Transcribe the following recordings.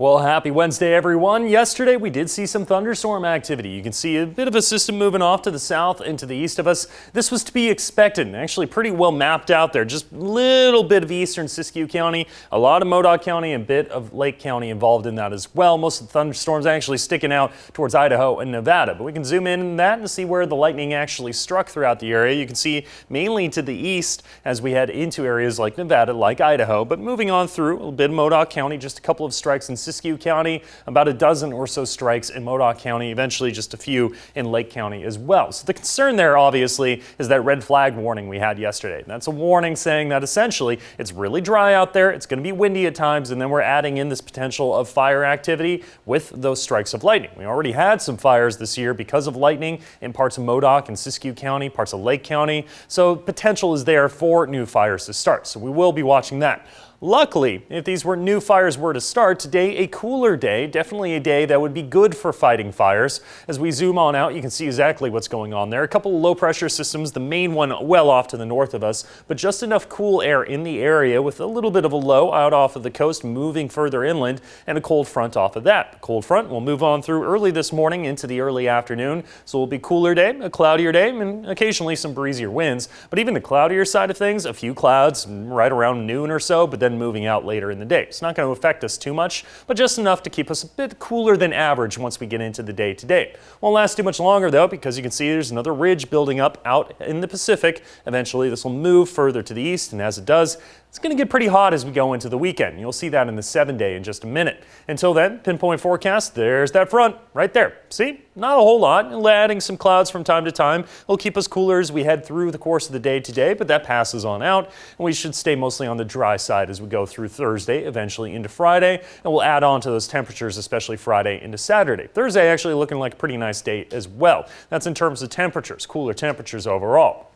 Well, happy Wednesday, everyone. Yesterday, we did see some thunderstorm activity. You can see a bit of a system moving off to the south and to the east of us. This was to be expected and actually pretty well mapped out there. Just a little bit of eastern Siskiyou County, a lot of Modoc County, and a bit of Lake County involved in that as well. Most of the thunderstorms actually sticking out towards Idaho and Nevada. But we can zoom in on that and see where the lightning actually struck throughout the area. You can see mainly to the east as we head into areas like Nevada, like Idaho. But moving on through a little bit of Modoc County, just a couple of strikes in Siskiyou County, about a dozen or so strikes in Modoc County, eventually just a few in Lake County as well. So the concern there obviously is that red flag warning we had yesterday. That's a warning saying that essentially it's really dry out there, it's going to be windy at times, and then we're adding in this potential of fire activity with those strikes of lightning. We already had some fires this year because of lightning in parts of Modoc and Siskiyou County, parts of Lake County, so potential is there for new fires to start. So we will be watching that. Luckily, if these new fires were to start, today a cooler day, definitely a day that would be good for fighting fires. As we zoom on out, you can see exactly what's going on there. A couple of low pressure systems, the main one well off to the north of us, but just enough cool air in the area with a little bit of a low out off of the coast moving further inland and a cold front off of that. The cold front will move on through early this morning into the early afternoon, so it will be a cooler day, a cloudier day, and occasionally some breezier winds. But even the cloudier side of things, a few clouds right around noon or so, but then moving out later in the day. It's not going to affect us too much, but just enough to keep us a bit cooler than average once we get into the day today. Won't last too much longer though, because you can see there's another ridge building up out in the Pacific. Eventually this will move further to the east, and as it does, it's going to get pretty hot as we go into the weekend. You'll see that in the 7-day in just a minute. Until then, pinpoint forecast, there's that front right there. See? Not a whole lot. Adding some clouds from time to time. It'll keep us cooler as we head through the course of the day today, but that passes on out, and we should stay mostly on the dry side as we go through Thursday, eventually into Friday, and we'll add on to those temperatures, especially Friday into Saturday. Thursday actually looking like a pretty nice day as well. That's in terms of temperatures, cooler temperatures overall.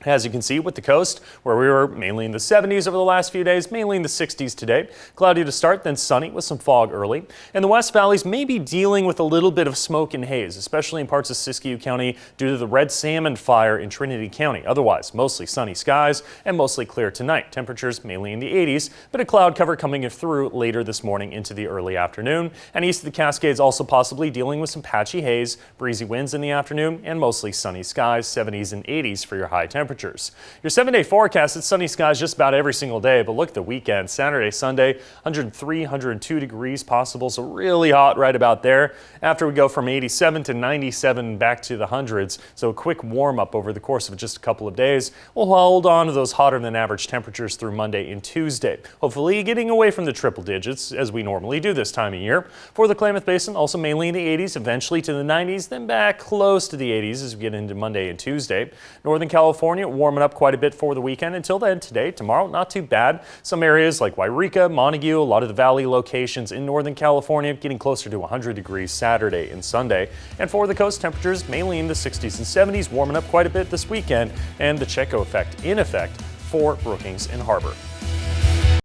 As you can see with the coast, where we were mainly in the 70s over the last few days, mainly in the 60s today. Cloudy to start, then sunny with some fog early. And the West Valleys may be dealing with a little bit of smoke and haze, especially in parts of Siskiyou County due to the red salmon fire in Trinity County. Otherwise, mostly sunny skies and mostly clear tonight. Temperatures mainly in the 80s, but a cloud cover coming through later this morning into the early afternoon. And east of the Cascades also possibly dealing with some patchy haze, breezy winds in the afternoon, and mostly sunny skies, 70s and 80s for your high temperatures. Your 7-day forecast, it's sunny skies just about every single day, but look at the weekend. Saturday, Sunday, 103, 102 degrees possible, so really hot right about there. After we go from 87 to 97 back to the hundreds, so a quick warm up over the course of just a couple of days. We'll hold on to those hotter than average temperatures through Monday and Tuesday. Hopefully getting away from the triple digits as we normally do this time of year. For the Klamath Basin, also mainly in the 80s, eventually to the 90s, then back close to the 80s as we get into Monday and Tuesday. Northern California warming up quite a bit for the weekend. Until then, today, tomorrow, not too bad. Some areas like Wairika, Montague, a lot of the valley locations in Northern California getting closer to 100 degrees Saturday and Sunday. And for the coast, temperatures mainly in the 60s and 70s, warming up quite a bit this weekend, and the Checo effect in effect for Brookings and Harbor.